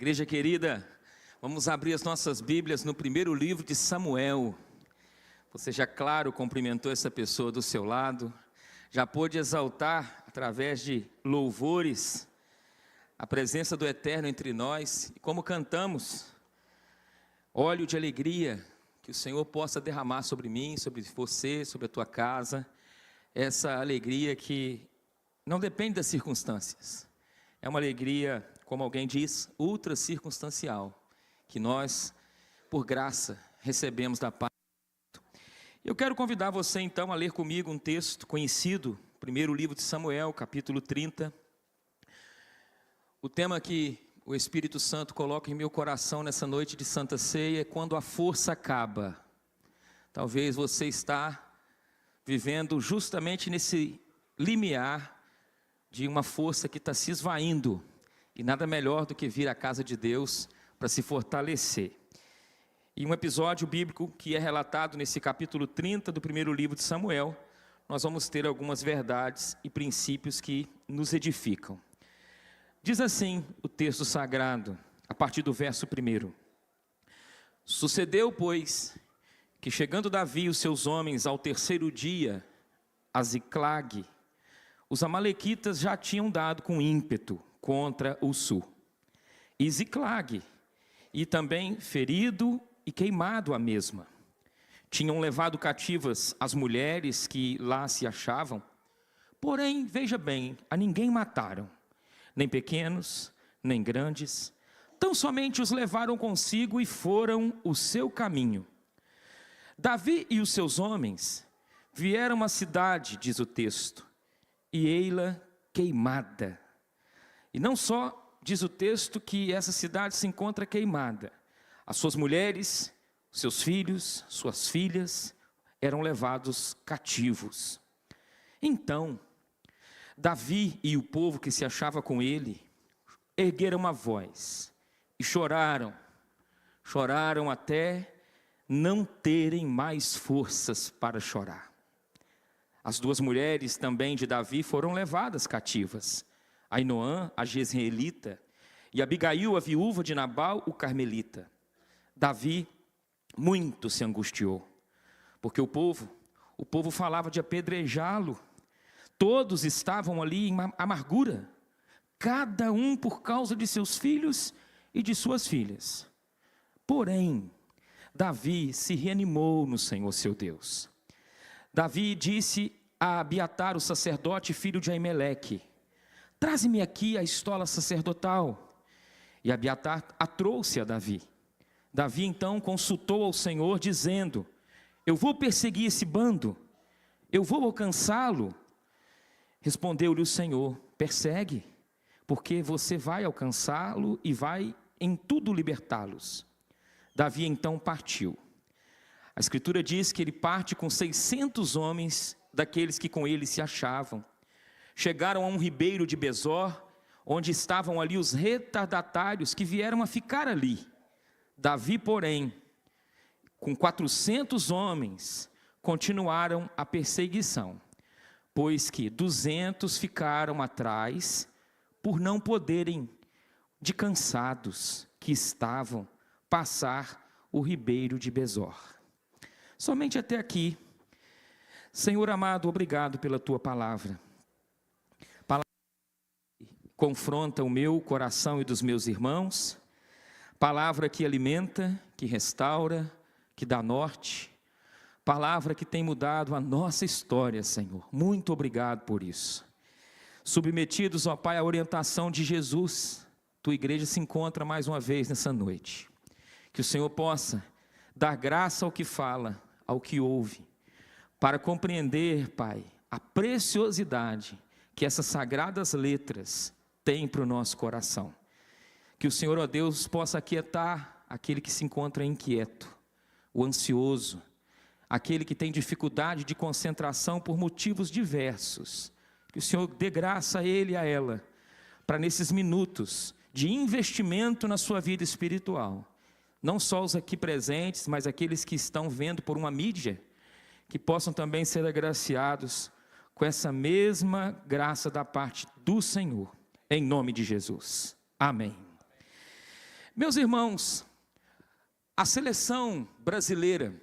Igreja querida, vamos abrir as nossas Bíblias no primeiro livro de Samuel. Você já, claro, cumprimentou essa pessoa do seu lado, já pôde exaltar, através de louvores, a presença do Eterno entre nós, e como cantamos, óleo de alegria, que o Senhor possa derramar sobre mim, sobre você, sobre a tua casa, essa alegria que não depende das circunstâncias, é uma alegria, como alguém diz, ultra circunstancial, que nós, por graça, recebemos da parte. Eu quero convidar você então a ler comigo um texto conhecido, primeiro livro de Samuel, capítulo 30. O tema que o Espírito Santo coloca em meu coração nessa noite de Santa Ceia é quando a força acaba. Talvez você está vivendo justamente nesse limiar de uma força que está se esvaindo, e nada melhor do que vir à casa de Deus para se fortalecer. E um episódio bíblico que é relatado nesse capítulo 30 do primeiro livro de Samuel, nós vamos ter algumas verdades e princípios que nos edificam. Diz assim o texto sagrado, a partir do verso 1. Sucedeu, pois, que chegando Davi e os seus homens ao terceiro dia, a Ziclag, os amalequitas já tinham dado com ímpeto contra o sul. E Ziclag, e também ferido e queimado a mesma. Tinham levado cativas as mulheres que lá se achavam, porém, veja bem, a ninguém mataram, nem pequenos, nem grandes, tão somente os levaram consigo e foram o seu caminho. Davi e os seus homens vieram à cidade, diz o texto, e ei-la queimada. E não só diz o texto que essa cidade se encontra queimada, as suas mulheres, seus filhos, suas filhas eram levados cativos. Então, Davi e o povo que se achava com ele ergueram a voz e choraram até não terem mais forças para chorar. As duas mulheres também de Davi foram levadas cativas, Ainoã, a jezreelita, e Abigail, a viúva de Nabal, o carmelita. Davi muito se angustiou, porque o povo falava de apedrejá-lo. Todos estavam ali em amargura, cada um por causa de seus filhos e de suas filhas. Porém, Davi se reanimou no Senhor seu Deus. Davi disse a Abiatar, o sacerdote, filho de Aimeleque: traze-me aqui a estola sacerdotal. E Abiatar a trouxe a Davi. Davi então consultou ao Senhor, dizendo: eu vou perseguir esse bando, eu vou alcançá-lo. Respondeu-lhe o Senhor: persegue, porque você vai alcançá-lo e vai em tudo libertá-los. Davi então partiu. A Escritura diz que ele parte com 600 homens daqueles que com ele se achavam. Chegaram a um ribeiro de Besor, onde estavam ali os retardatários que vieram a ficar ali. Davi, porém, com 400 homens, continuaram a perseguição, pois que 200 ficaram atrás, por não poderem, de cansados que estavam, passar o ribeiro de Besor. Somente até aqui. Senhor amado, obrigado pela tua palavra. Palavra que confronta o meu coração e dos meus irmãos. Palavra que alimenta, que restaura, que dá norte. Palavra que tem mudado a nossa história, Senhor. Muito obrigado por isso. Submetidos, ó Pai, à orientação de Jesus, tua igreja se encontra mais uma vez nessa noite. Que o Senhor possa dar graça ao que fala, ao que ouve, para compreender, Pai, a preciosidade que essas sagradas letras têm para o nosso coração. Que o Senhor, ó Deus, possa aquietar aquele que se encontra inquieto, o ansioso, aquele que tem dificuldade de concentração por motivos diversos. Que o Senhor dê graça a ele e a ela, para nesses minutos de investimento na sua vida espiritual, não só os aqui presentes, mas aqueles que estão vendo por uma mídia, que possam também ser agraciados com essa mesma graça da parte do Senhor, em nome de Jesus. Amém. Meus irmãos, a seleção brasileira,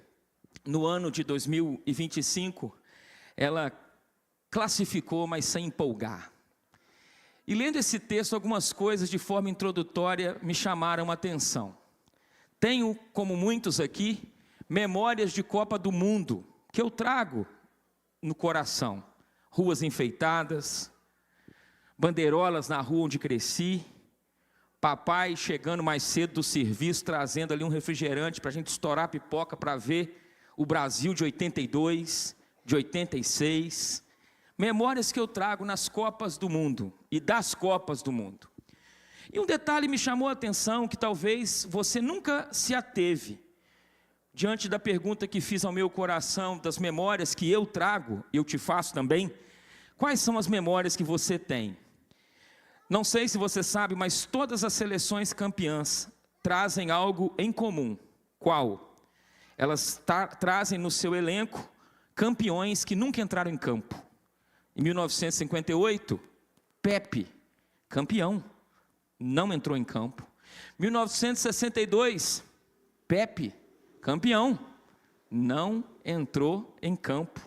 no ano de 2025, ela classificou, mas sem empolgar. E lendo esse texto, algumas coisas de forma introdutória me chamaram a atenção. Tenho, como muitos aqui, memórias de Copa do Mundo, que eu trago no coração. Ruas enfeitadas, bandeirolas na rua onde cresci, papai chegando mais cedo do serviço, trazendo ali um refrigerante para a gente estourar a pipoca para ver o Brasil de 82, de 86. Memórias que eu trago nas Copas do Mundo e das Copas do Mundo. E um detalhe me chamou a atenção, que talvez você nunca se ateve, diante da pergunta que fiz ao meu coração, das memórias que eu trago, eu te faço também. Quais são as memórias que você tem? Não sei se você sabe, mas todas as seleções campeãs trazem algo em comum. Qual? Elas trazem no seu elenco campeões que nunca entraram em campo. Em 1958, Pepe, campeão, não entrou em campo. 1962, Pepe, campeão, não entrou em campo.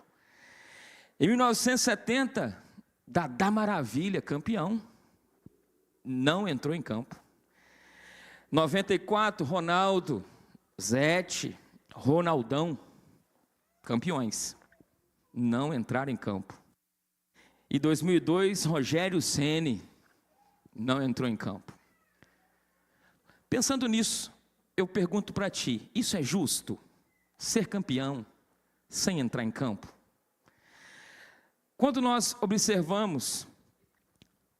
Em 1970, Dadá Maravilha, campeão, não entrou em campo. 94, Ronaldo, Zete, Ronaldão, campeões, não entraram em campo. E 2002, Rogério Ceni, não entrou em campo. Pensando nisso, eu pergunto para ti, isso é justo? Ser campeão sem entrar em campo? Quando nós observamos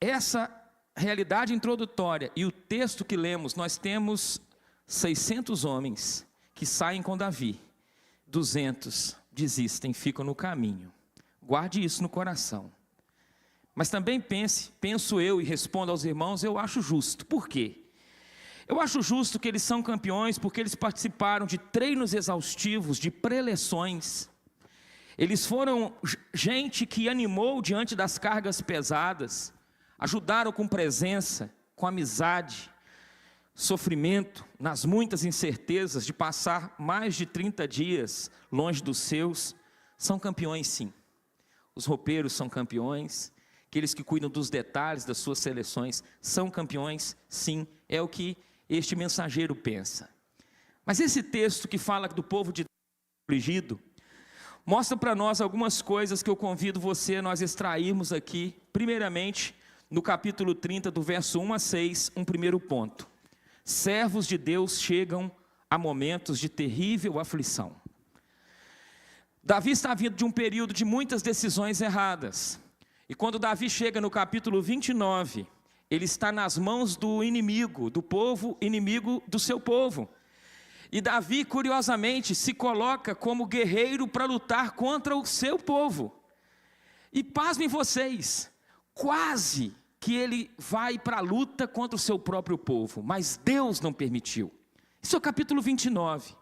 essa realidade introdutória e o texto que lemos, nós temos 600 homens que saem com Davi, 200 desistem, ficam no caminho. Guarde isso no coração. Mas também penso eu e respondo aos irmãos, eu acho justo. Por quê? Eu acho justo que eles são campeões porque eles participaram de treinos exaustivos, de preleções. Eles foram gente que animou diante das cargas pesadas, ajudaram com presença, com amizade, sofrimento, nas muitas incertezas de passar mais de 30 dias longe dos seus. São campeões, sim. Os roupeiros são campeões. Aqueles que cuidam dos detalhes das suas seleções são campeões, sim, é o que este mensageiro pensa. Mas esse texto que fala do povo de Deus afligido, mostra para nós algumas coisas que eu convido você a nós extrairmos aqui. Primeiramente, no capítulo 30, do verso 1 a 6, um primeiro ponto. Servos de Deus chegam a momentos de terrível aflição. Davi está vindo de um período de muitas decisões erradas. E quando Davi chega no capítulo 29, ele está nas mãos do inimigo, do povo inimigo do seu povo. E Davi, curiosamente, se coloca como guerreiro para lutar contra o seu povo. E pasmem vocês, quase que ele vai para a luta contra o seu próprio povo, mas Deus não permitiu. Isso é o capítulo 29.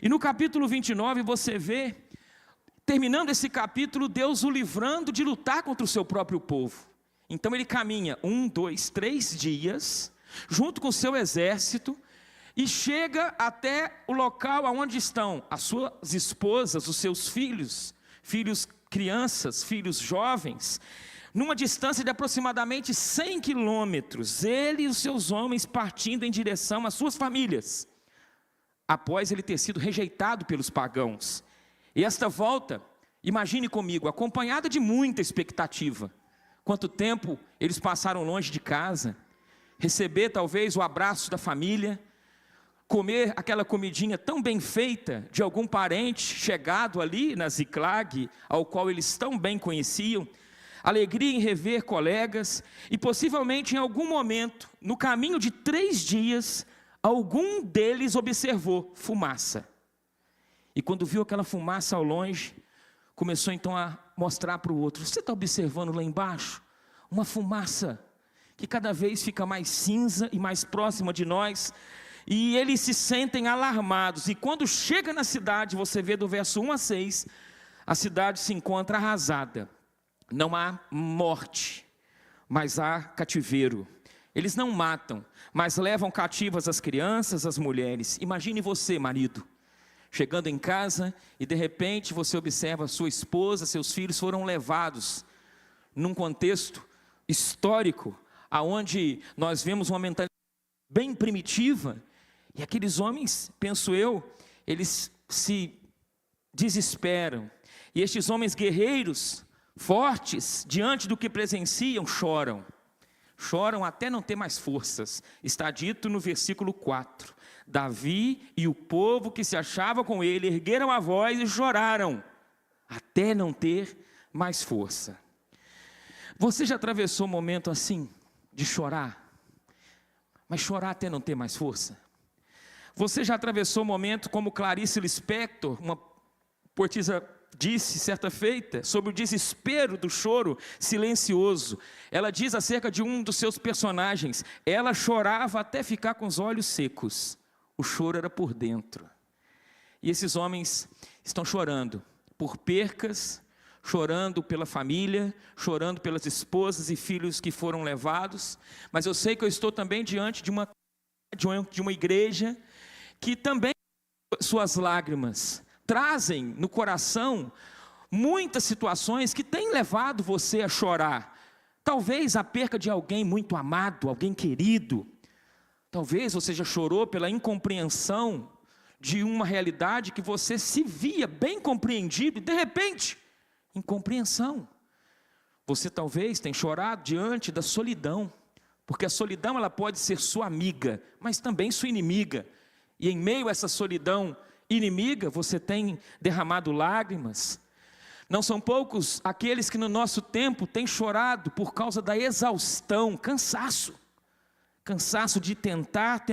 E no capítulo 29 você vê, terminando esse capítulo, Deus o livrando de lutar contra o seu próprio povo. Então ele caminha 1, 2, 3 dias, junto com o seu exército, e chega até o local onde estão as suas esposas, os seus filhos, crianças, filhos jovens, numa distância de aproximadamente 100 quilômetros, ele e os seus homens partindo em direção às suas famílias, após ele ter sido rejeitado pelos pagãos. E esta volta, imagine comigo, acompanhada de muita expectativa. Quanto tempo eles passaram longe de casa, receber talvez o abraço da família, comer aquela comidinha tão bem feita de algum parente chegado ali na Ziclag, ao qual eles tão bem conheciam, alegria em rever colegas, e possivelmente em algum momento, no caminho de 3 dias, algum deles observou fumaça. E quando viu aquela fumaça ao longe, começou então a mostrar para o outro: você está observando lá embaixo? Uma fumaça que cada vez fica mais cinza e mais próxima de nós. E eles se sentem alarmados. E quando chega na cidade, você vê do verso 1 a 6, a cidade se encontra arrasada. Não há morte, mas há cativeiro. Eles não matam, mas levam cativas as crianças, as mulheres. Imagine você, marido, chegando em casa e de repente você observa sua esposa, seus filhos foram levados num contexto histórico, aonde nós vemos uma mentalidade bem primitiva, e aqueles homens, penso eu, eles se desesperam, e estes homens guerreiros, fortes, diante do que presenciam, choram até não ter mais forças. Está dito no versículo 4, Davi e o povo que se achava com ele ergueram a voz e choraram, até não ter mais força. Você já atravessou um momento assim, de chorar, mas chorar até não ter mais força? Você já atravessou um momento como Clarice Lispector, uma poetisa, disse certa feita, sobre o desespero do choro silencioso. Ela diz acerca de um dos seus personagens: ela chorava até ficar com os olhos secos, o choro era por dentro. E esses homens estão chorando por percas, chorando pela família, chorando pelas esposas e filhos que foram levados, mas eu sei que eu estou também diante de uma igreja que também suas lágrimas trazem no coração muitas situações que têm levado você a chorar. Talvez a perca de alguém muito amado, alguém querido. Talvez você já chorou pela incompreensão de uma realidade que você se via bem compreendido e de repente, incompreensão. Você talvez tenha chorado diante da solidão, porque a solidão ela pode ser sua amiga, mas também sua inimiga. E em meio a essa solidão inimiga, você tem derramado lágrimas. Não são poucos aqueles que no nosso tempo têm chorado por causa da exaustão, cansaço de tentar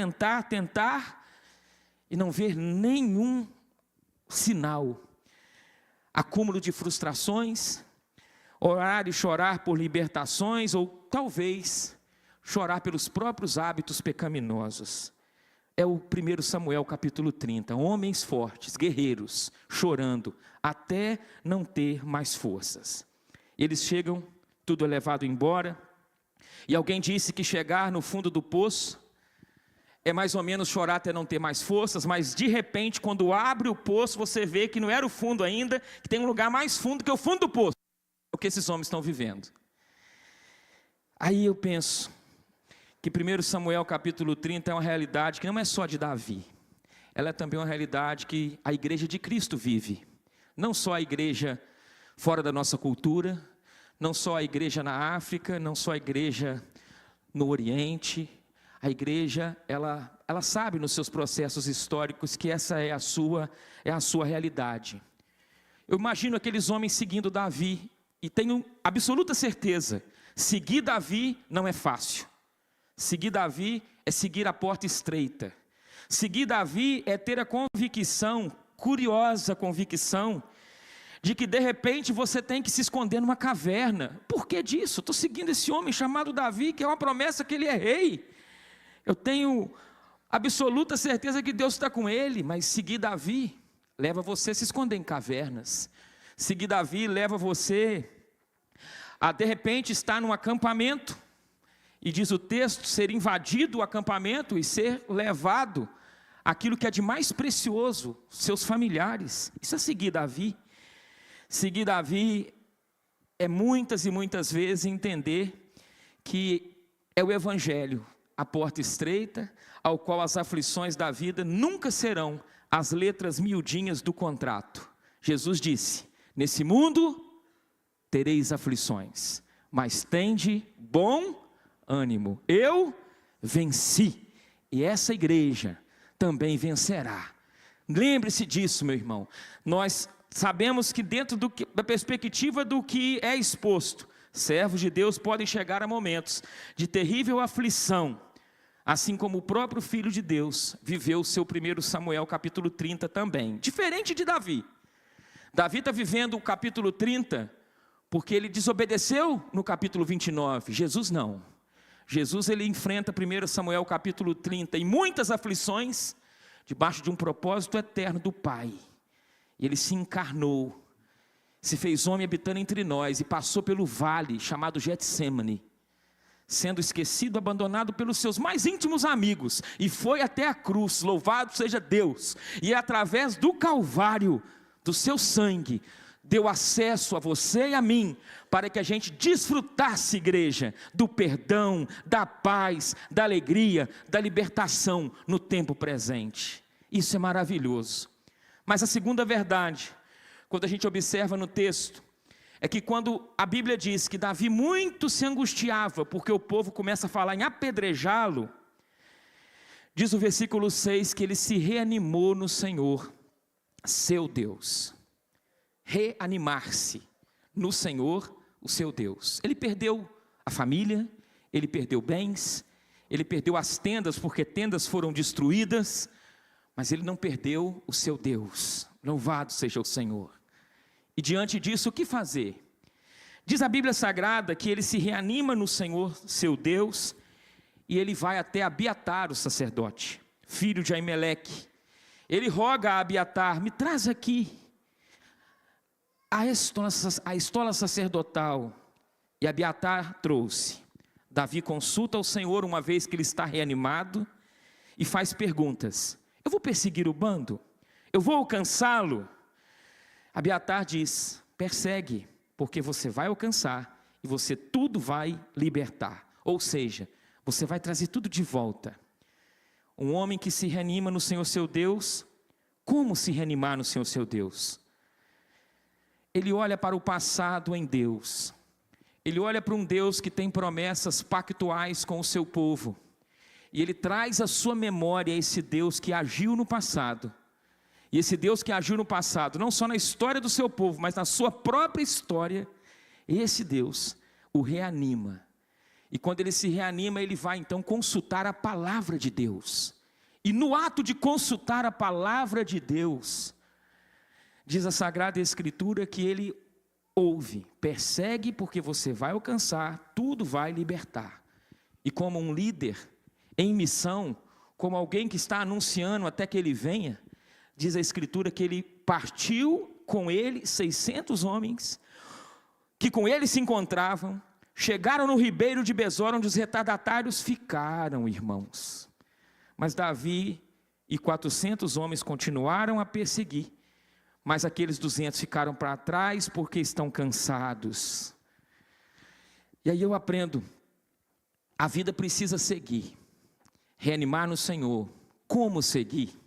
e não ver nenhum sinal. Acúmulo de frustrações, orar e chorar por libertações, ou talvez chorar pelos próprios hábitos pecaminosos. É o 1 Samuel capítulo 30, homens fortes, guerreiros, chorando, até não ter mais forças. Eles chegam, tudo é levado embora, e alguém disse que chegar no fundo do poço é mais ou menos chorar até não ter mais forças, mas de repente, quando abre o poço, você vê que não era o fundo ainda, que tem um lugar mais fundo que o fundo do poço, é o que esses homens estão vivendo. Aí eu penso que 1 Samuel capítulo 30 é uma realidade que não é só de Davi, ela é também uma realidade que a igreja de Cristo vive. Não só a igreja fora da nossa cultura, não só a igreja na África, não só a igreja no Oriente. A igreja, ela sabe nos seus processos históricos que essa é a sua realidade. Eu imagino aqueles homens seguindo Davi, e tenho absoluta certeza, seguir Davi não é fácil. Seguir Davi é seguir a porta estreita. Seguir Davi é ter a convicção, curiosa convicção, de que de repente você tem que se esconder numa caverna. Por que disso? Estou seguindo esse homem chamado Davi, que é uma promessa que ele é rei. Eu tenho absoluta certeza que Deus está com ele, mas seguir Davi leva você a se esconder em cavernas. Seguir Davi leva você a de repente estar num acampamento, e diz o texto, ser invadido o acampamento e ser levado aquilo que é de mais precioso, seus familiares. Isso é seguir Davi. Seguir Davi é muitas e muitas vezes entender que é o Evangelho, a porta estreita, ao qual as aflições da vida nunca serão as letras miudinhas do contrato. Jesus disse: nesse mundo tereis aflições, mas tende bom ânimo, eu venci, e essa igreja também vencerá. Lembre-se disso, meu irmão. Nós sabemos que dentro da perspectiva do que é exposto, servos de Deus podem chegar a momentos de terrível aflição, assim como o próprio Filho de Deus viveu o seu 1 Samuel capítulo 30 também, diferente de Davi. Davi está vivendo o capítulo 30 porque ele desobedeceu no capítulo 29, Jesus não. Jesus ele enfrenta 1 Samuel capítulo 30 em muitas aflições, debaixo de um propósito eterno do Pai. E ele se encarnou, se fez homem habitando entre nós e passou pelo vale chamado Getsêmani, sendo esquecido, abandonado pelos seus mais íntimos amigos, e foi até a cruz, louvado seja Deus, e através do Calvário, do seu sangue, deu acesso a você e a mim, para que a gente desfrutasse, igreja, do perdão, da paz, da alegria, da libertação no tempo presente. Isso é maravilhoso. Mas a segunda verdade, quando a gente observa no texto, é que quando a Bíblia diz que Davi muito se angustiava, porque o povo começa a falar em apedrejá-lo, diz o versículo 6 que ele se reanimou no Senhor, seu Deus. Reanimar-se no Senhor, o seu Deus. Ele perdeu a família, ele perdeu bens, ele perdeu as tendas, porque tendas foram destruídas, mas ele não perdeu o seu Deus. Louvado seja o Senhor. E diante disso, o que fazer? Diz a Bíblia Sagrada que ele se reanima no Senhor, seu Deus, e ele vai até Abiatar, o sacerdote, filho de Aimeleque. Ele roga a Abiatar: me traz aqui a estola sacerdotal. E Abiatar trouxe. Davi consulta o Senhor uma vez que ele está reanimado e faz perguntas: eu vou perseguir o bando? Eu vou alcançá-lo? Abiatar diz: persegue, porque você vai alcançar e você tudo vai libertar. Ou seja, você vai trazer tudo de volta. Um homem que se reanima no Senhor seu Deus, como se reanimar no Senhor seu Deus? Ele olha para o passado em Deus. Ele olha para um Deus que tem promessas pactuais com o seu povo. E ele traz à sua memória esse Deus que agiu no passado. E esse Deus que agiu no passado, não só na história do seu povo, mas na sua própria história, esse Deus o reanima. E quando ele se reanima, ele vai então consultar a palavra de Deus. E no ato de consultar a palavra de Deus, diz a Sagrada Escritura que ele ouve: persegue porque você vai alcançar, tudo vai libertar. E como um líder em missão, como alguém que está anunciando até que ele venha, diz a Escritura que ele partiu com ele 600 homens, que com ele se encontravam, chegaram no ribeiro de Besor, onde os retardatários ficaram, irmãos. Mas Davi e 400 homens continuaram a perseguir, mas aqueles 200 ficaram para trás porque estão cansados. E aí eu aprendo, a vida precisa seguir, reanimar no Senhor. Como seguir?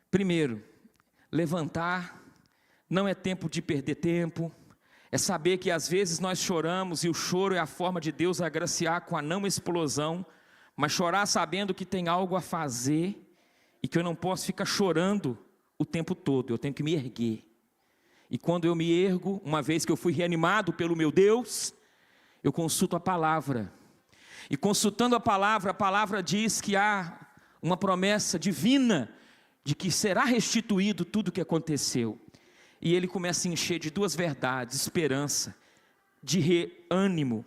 Primeiro, levantar, não é tempo de perder tempo, é saber que às vezes nós choramos e o choro é a forma de Deus agraciar com a não explosão, mas chorar sabendo que tem algo a fazer e que eu não posso ficar chorando o tempo todo, eu tenho que me erguer. E quando eu me ergo, uma vez que eu fui reanimado pelo meu Deus, eu consulto a palavra. E consultando a palavra diz que há uma promessa divina de que será restituído tudo o que aconteceu. E ele começa a encher de duas verdades: esperança, de reânimo.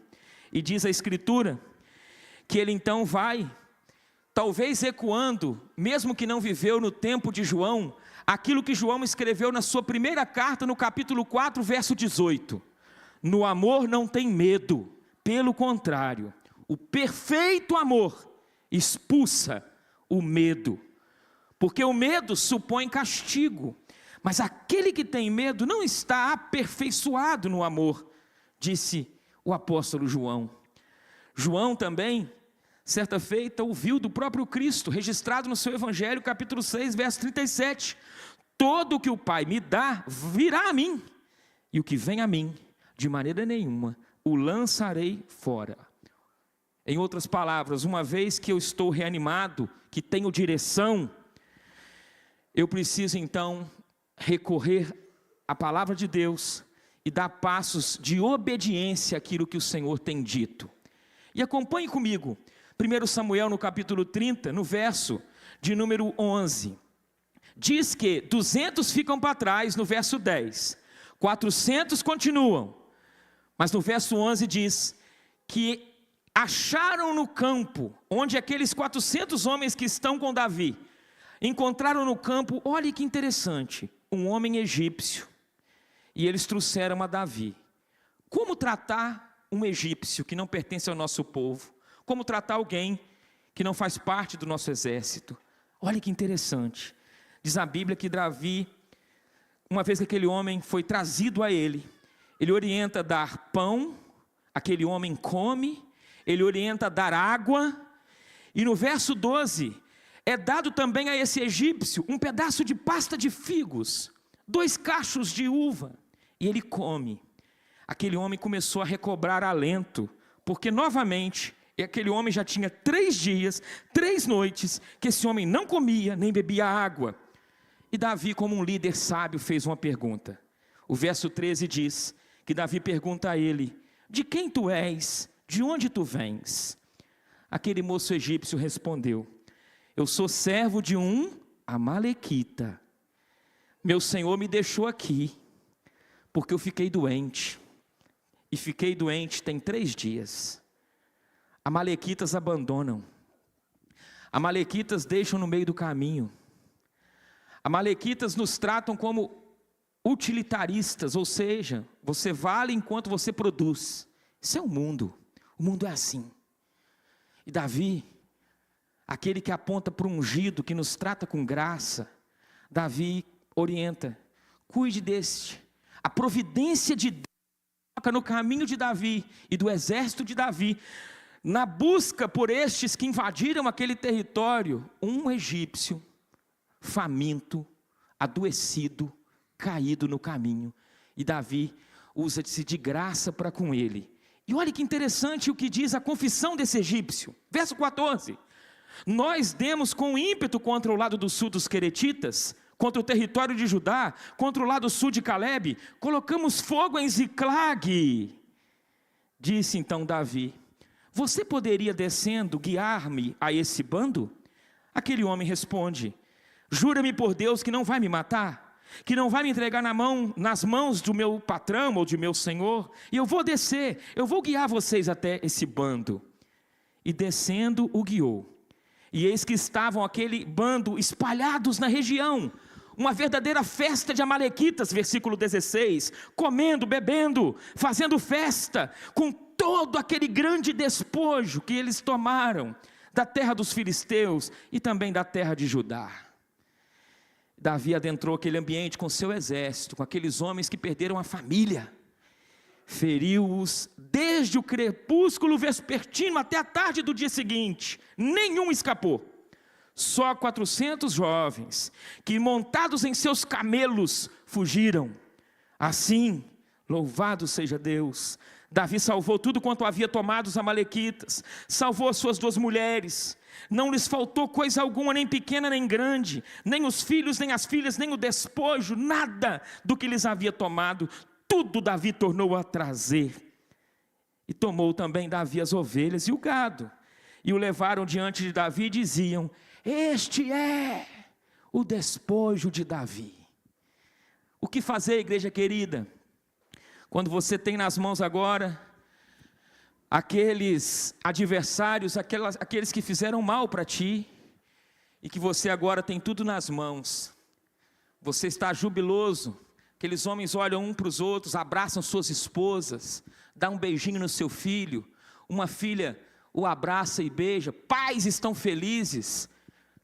E diz a Escritura que ele então vai, talvez ecoando, mesmo que não viveu no tempo de João, aquilo que João escreveu na sua primeira carta, no capítulo 4, verso 18. No amor não tem medo, pelo contrário, o perfeito amor expulsa o medo. Porque o medo supõe castigo, mas aquele que tem medo não está aperfeiçoado no amor, disse o apóstolo João. João também, certa feita, ouviu do próprio Cristo, registrado no seu Evangelho, capítulo 6, verso 37. Todo o que o Pai me dá, virá a mim, e o que vem a mim, de maneira nenhuma, o lançarei fora. Em outras palavras, uma vez que eu estou reanimado, que tenho direção, eu preciso então recorrer à palavra de Deus e dar passos de obediência àquilo que o Senhor tem dito. E acompanhe comigo, 1 Samuel no capítulo 30, no verso de número 11. Diz que 200 ficam para trás no verso 10, 400 continuam, mas no verso 11 diz que acharam no campo, onde aqueles 400 homens que estão com Davi, encontraram no campo, olha que interessante, um homem egípcio, e eles trouxeram a Davi. Como tratar um egípcio que não pertence ao nosso povo, como tratar alguém que não faz parte do nosso exército. Olha que interessante, diz a Bíblia que Davi, uma vez que aquele homem foi trazido a ele orienta a dar pão, aquele homem come, ele orienta a dar água, e no verso 12, é dado também a esse egípcio um pedaço de pasta de figos, 2 cachos de uva, e ele come. Aquele homem começou a recobrar alento, porque novamente, aquele homem já tinha 3 dias, 3 noites, que esse homem não comia, nem bebia água. E Davi, como um líder sábio, fez uma pergunta. O verso 13 diz que Davi pergunta a ele: de quem tu és? De onde tu vens? Aquele moço egípcio respondeu: eu sou servo de um amalequita. Meu senhor me deixou aqui, porque eu fiquei doente. E fiquei doente tem 3 dias. Amalequitas abandonam. Amalequitas deixam no meio do caminho. Amalequitas nos tratam como utilitaristas, ou seja, você vale enquanto você produz. Isso é o mundo é assim. E Davi, aquele que aponta para o ungido, que nos trata com graça, Davi orienta: cuide deste. A providência de Deus no caminho de Davi e do exército de Davi, na busca por estes que invadiram aquele território, um egípcio, faminto, adoecido, caído no caminho, e Davi usa-se de graça para com ele. E olha que interessante o que diz a confissão desse egípcio, verso 14, nós demos com ímpeto contra o lado do sul dos queretitas, contra o território de Judá, contra o lado sul de Calebe, colocamos fogo em Ziclag. Disse então Davi: você poderia descendo guiar-me a esse bando? Aquele homem responde: jura-me por Deus que não vai me matar, que não vai me entregar nas mãos do meu patrão ou de meu senhor, e eu vou descer, eu vou guiar vocês até esse bando. E descendo o guiou, e eis que estavam aquele bando espalhados na região, uma verdadeira festa de amalequitas, versículo 16, comendo, bebendo, fazendo festa, com todo aquele grande despojo que eles tomaram da terra dos filisteus e também da terra de Judá. Davi adentrou aquele ambiente com seu exército, com aqueles homens que perderam a família, feriu-os desde o crepúsculo vespertino até a tarde do dia seguinte, nenhum escapou. Só 400 jovens, que montados em seus camelos, fugiram. Assim, louvado seja Deus, Davi salvou tudo quanto havia tomado os amalequitas, salvou as suas 2 mulheres, não lhes faltou coisa alguma, nem pequena nem grande, nem os filhos, nem as filhas, nem o despojo, nada do que lhes havia tomado, tudo Davi tornou a trazer. E tomou também Davi as ovelhas e o gado, e o levaram diante de Davi e diziam: este é o despojo de Davi. O que fazer, igreja querida, quando você tem nas mãos agora aqueles adversários, aqueles que fizeram mal para ti, e que você agora tem tudo nas mãos? Você está jubiloso, aqueles homens olham um para os outros, abraçam suas esposas, dá um beijinho no seu filho, uma filha o abraça e beija, pais estão felizes,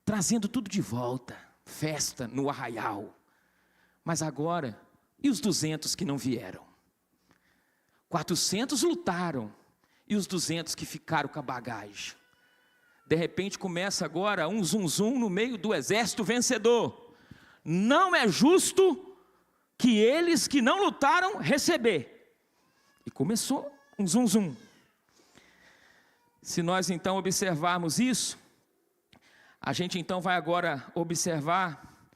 trazendo tudo de volta, festa no arraial. Mas agora, e os 200 que não vieram? 400 lutaram, e os 200 que ficaram com a bagagem? De repente começa agora um zum no meio do exército vencedor. Não é justo que eles que não lutaram receber. E começou um zum. Se nós então observarmos isso, a gente então vai agora observar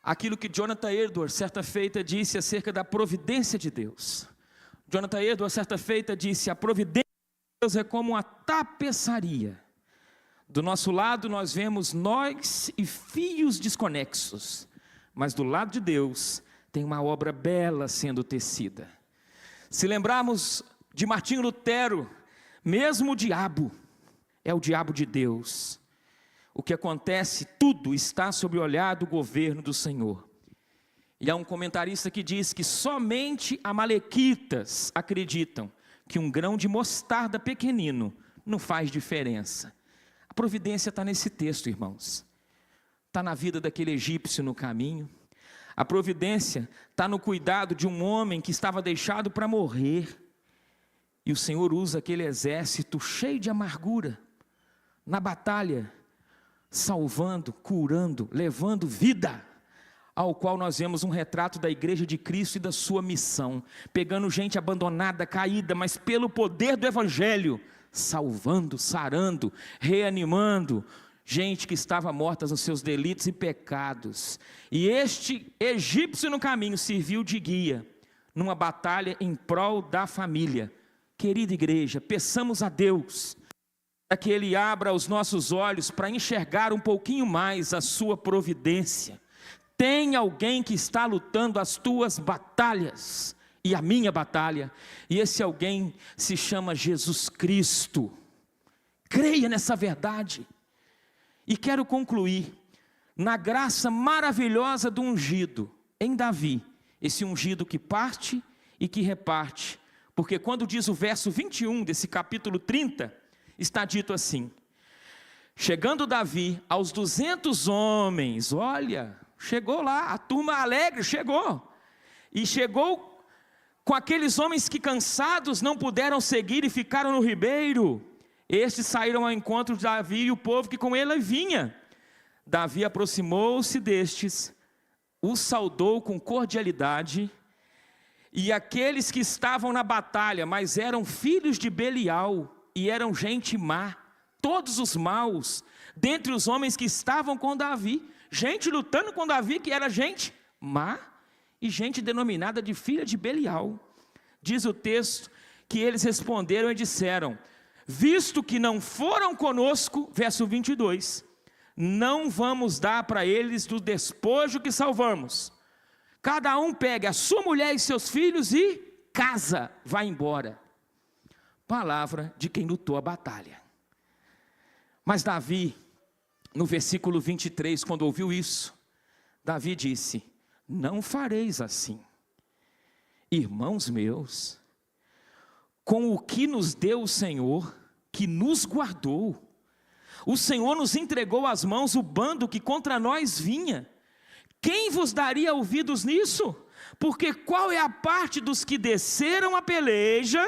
aquilo que Jonathan Edwards certa feita disse acerca da providência de Deus. Jonathan Edwards certa feita disse: a providência de Deus é como uma tapeçaria. Do nosso lado nós vemos nós e fios desconexos, mas do lado de Deus tem uma obra bela sendo tecida. Se lembrarmos de Martinho Lutero, mesmo o diabo é o diabo de Deus. O que acontece, tudo está sob o olhar do governo do Senhor. E há um comentarista que diz que somente amalequitas acreditam que um grão de mostarda pequenino não faz diferença. A providência está nesse texto, irmãos. Está na vida daquele egípcio no caminho. A providência está no cuidado de um homem que estava deixado para morrer. E o Senhor usa aquele exército cheio de amargura, na batalha, salvando, curando, levando vida, ao qual nós vemos um retrato da igreja de Cristo e da sua missão, pegando gente abandonada, caída, mas pelo poder do Evangelho, salvando, sarando, reanimando, gente que estava morta nos seus delitos e pecados. E este egípcio no caminho serviu de guia, numa batalha em prol da família. Querida igreja, peçamos a Deus para que Ele abra os nossos olhos para enxergar um pouquinho mais a sua providência. Tem alguém que está lutando as tuas batalhas e a minha batalha, e esse alguém se chama Jesus Cristo. Creia nessa verdade. E quero concluir na graça maravilhosa do ungido em Davi, esse ungido que parte e que reparte. Porque quando diz o verso 21 desse capítulo 30, está dito assim: chegando Davi aos 200 homens, olha, chegou lá, a turma alegre chegou, e chegou com aqueles homens que cansados não puderam seguir e ficaram no ribeiro. Estes saíram ao encontro de Davi e o povo que com ele vinha. Davi aproximou-se destes, os saudou com cordialidade. E aqueles que estavam na batalha, mas eram filhos de Belial, e eram gente má, todos os maus, dentre os homens que estavam com Davi, gente lutando com Davi, que era gente má, e gente denominada de filha de Belial. Diz o texto que eles responderam e disseram: visto que não foram conosco, verso 22, não vamos dar para eles do despojo que salvamos. Cada um pega a sua mulher e seus filhos e casa, vai embora. Palavra de quem lutou a batalha. Mas Davi, no versículo 23, quando ouviu isso, Davi disse: não fareis assim, irmãos meus, com o que nos deu o Senhor, que nos guardou. O Senhor nos entregou às mãos o bando que contra nós vinha. Quem vos daria ouvidos nisso? Porque qual é a parte dos que desceram a peleja,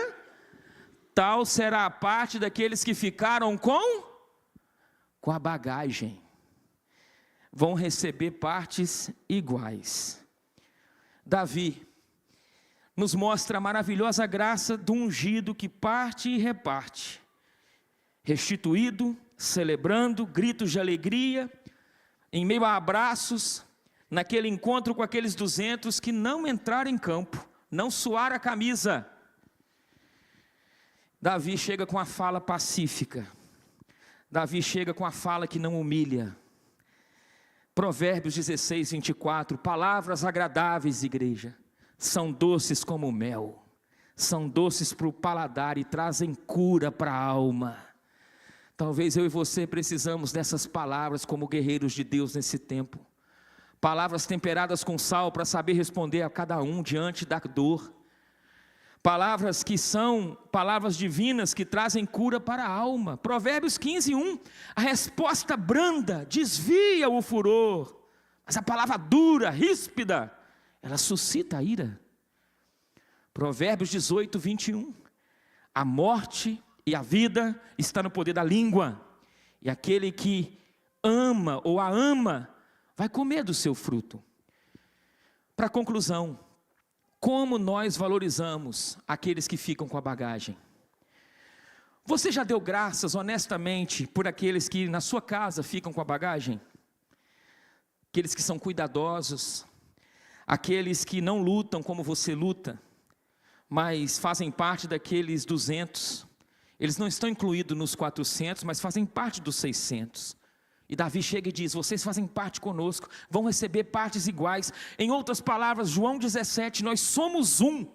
tal será a parte daqueles que ficaram com a bagagem. Vão receber partes iguais. Davi nos mostra a maravilhosa graça do ungido que parte e reparte, restituído, celebrando, gritos de alegria, em meio a abraços, naquele encontro com aqueles 200 que não entraram em campo, não suaram a camisa. Davi chega com a fala pacífica, Davi chega com a fala que não humilha. Provérbios 16, 24, palavras agradáveis, igreja, são doces como mel, são doces para o paladar e trazem cura para a alma. Talvez eu e você precisamos dessas palavras como guerreiros de Deus nesse tempo. Palavras temperadas com sal para saber responder a cada um diante da dor. Palavras que são palavras divinas que trazem cura para a alma. Provérbios 15, 1, a resposta branda desvia o furor, mas a palavra dura, ríspida, ela suscita a ira. Provérbios 18, 21, a morte e a vida está no poder da língua, e aquele que ama ou a ama, vai comer do seu fruto. Para conclusão, como nós valorizamos aqueles que ficam com a bagagem? Você já deu graças honestamente por aqueles que na sua casa ficam com a bagagem? Aqueles que são cuidadosos, aqueles que não lutam como você luta, mas fazem parte daqueles 200, eles não estão incluídos nos 400, mas fazem parte dos 600, e Davi chega e diz: vocês fazem parte conosco, vão receber partes iguais. Em outras palavras, João 17, nós somos um.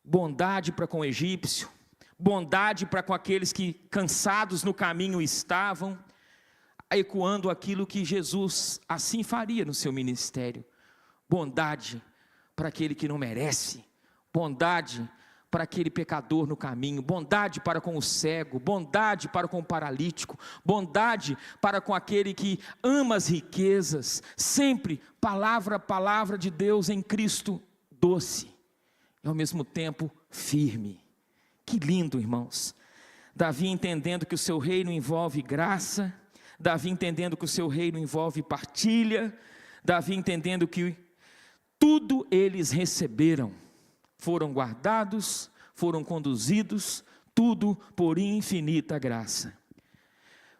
Bondade para com o egípcio, bondade para com aqueles que cansados no caminho estavam, ecoando aquilo que Jesus assim faria no seu ministério. Bondade para aquele que não merece, bondade para aquele pecador no caminho, bondade para com o cego, bondade para com o paralítico, bondade para com aquele que ama as riquezas, sempre palavra de Deus em Cristo, doce e ao mesmo tempo firme. Que lindo, irmãos. Davi entendendo que o seu reino envolve graça, Davi entendendo que o seu reino envolve partilha, Davi entendendo que tudo eles receberam, foram guardados, foram conduzidos, tudo por infinita graça.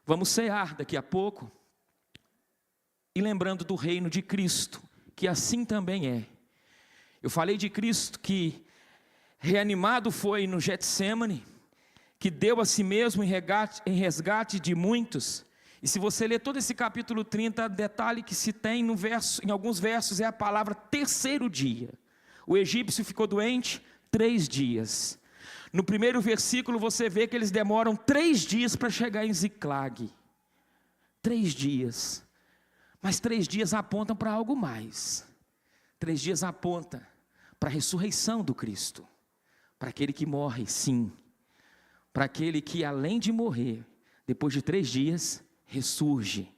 Vamos cear daqui a pouco, e lembrando do reino de Cristo, que assim também é. Eu falei de Cristo que reanimado foi no Getsêmani, que deu a si mesmo em resgate de muitos. E se você ler todo esse capítulo 30, detalhe que se tem em alguns versos é a palavra terceiro dia. O egípcio ficou doente 3 dias. No primeiro versículo você vê que eles demoram 3 dias para chegar em Ziclag. 3 dias. Mas 3 dias apontam para algo mais. 3 dias apontam para a ressurreição do Cristo. Para aquele que morre, sim. Para aquele que, além de morrer, depois de 3 dias, ressurge.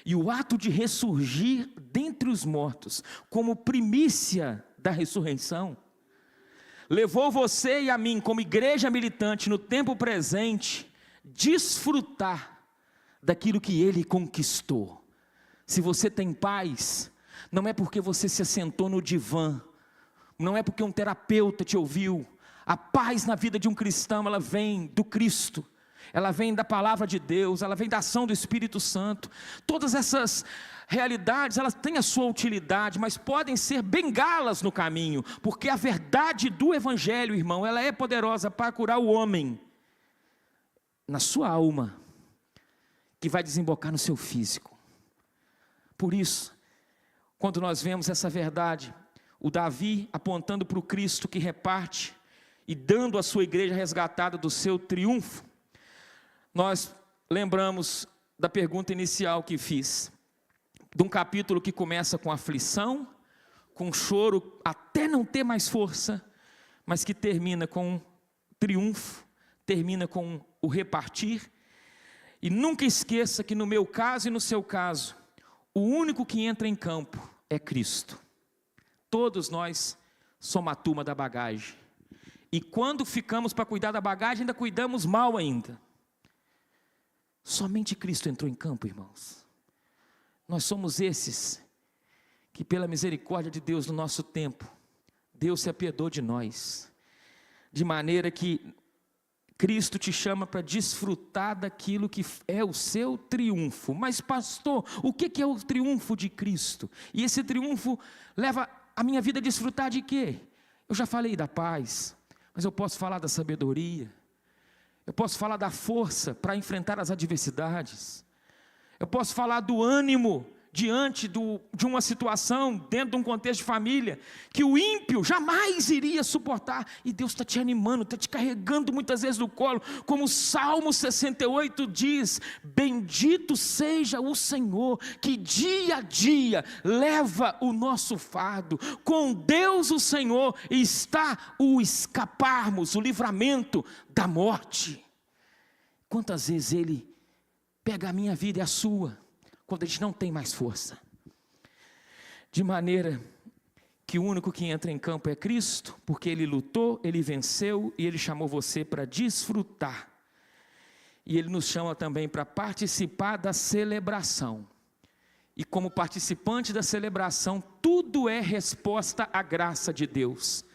E o ato de ressurgir dentre os mortos, como primícia da ressurreição, levou você e a mim, como igreja militante, no tempo presente, desfrutar daquilo que Ele conquistou. Se você tem paz, não é porque você se assentou no divã, não é porque um terapeuta te ouviu. A paz na vida de um cristão, ela vem do Cristo, ela vem da palavra de Deus, ela vem da ação do Espírito Santo. Todas essas realidades, elas têm a sua utilidade, mas podem ser bengalas no caminho, porque a verdade do Evangelho, irmão, ela é poderosa para curar o homem, na sua alma, que vai desembocar no seu físico. Por isso, quando nós vemos essa verdade, o Davi apontando para o Cristo que reparte, e dando a sua igreja resgatada do seu triunfo, nós lembramos da pergunta inicial que fiz, de um capítulo que começa com aflição, com choro até não ter mais força, mas que termina com triunfo, termina com o repartir. E nunca esqueça que no meu caso e no seu caso, o único que entra em campo é Cristo. Todos nós somos a turma da bagagem. E quando ficamos para cuidar da bagagem, ainda cuidamos mal ainda. Somente Cristo entrou em campo, irmãos. Nós somos esses que, pela misericórdia de Deus no nosso tempo, Deus se apiedou de nós, de maneira que Cristo te chama para desfrutar daquilo que é o seu triunfo. Mas pastor, o que é o triunfo de Cristo? E esse triunfo leva a minha vida a desfrutar de quê? Eu já falei da paz, mas eu posso falar da sabedoria, eu posso falar da força para enfrentar as adversidades, eu posso falar do ânimo diante de uma situação, dentro de um contexto de família, que o ímpio jamais iria suportar, e Deus está te animando, está te carregando muitas vezes no colo, como o Salmo 68 diz, bendito seja o Senhor, que dia a dia leva o nosso fardo, com Deus o Senhor está o escaparmos, o livramento da morte. Quantas vezes Ele pega a minha vida e a sua, quando a gente não tem mais força, de maneira que o único que entra em campo é Cristo, porque Ele lutou, Ele venceu, e Ele chamou você para desfrutar, e Ele nos chama também para participar da celebração, e como participante da celebração, tudo é resposta à graça de Deus.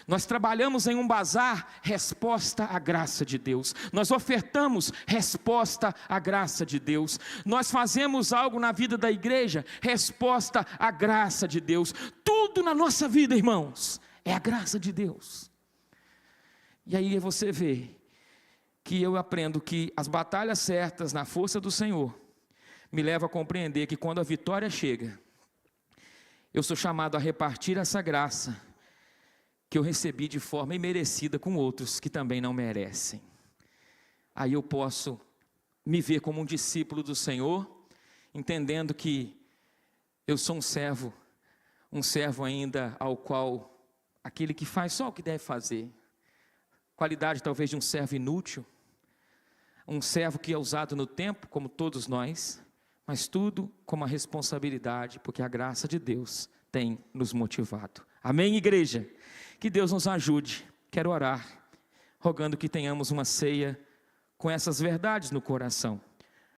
Nós trabalhamos em um bazar, resposta à graça de Deus. Nós ofertamos, resposta à graça de Deus. Nós fazemos algo na vida da igreja, resposta à graça de Deus. Tudo na nossa vida, irmãos, é a graça de Deus. E aí você vê que eu aprendo que as batalhas certas na força do Senhor me levam a compreender que quando a vitória chega, eu sou chamado a repartir essa graça que eu recebi de forma imerecida com outros que também não merecem. Aí eu posso me ver como um discípulo do Senhor, entendendo que eu sou um servo ainda ao qual, aquele que faz só o que deve fazer, qualidade talvez de um servo inútil, um servo que é usado no tempo, como todos nós, mas tudo com uma responsabilidade, porque a graça de Deus tem nos motivado. Amém, igreja? Que Deus nos ajude. Quero orar, rogando que tenhamos uma ceia com essas verdades no coração.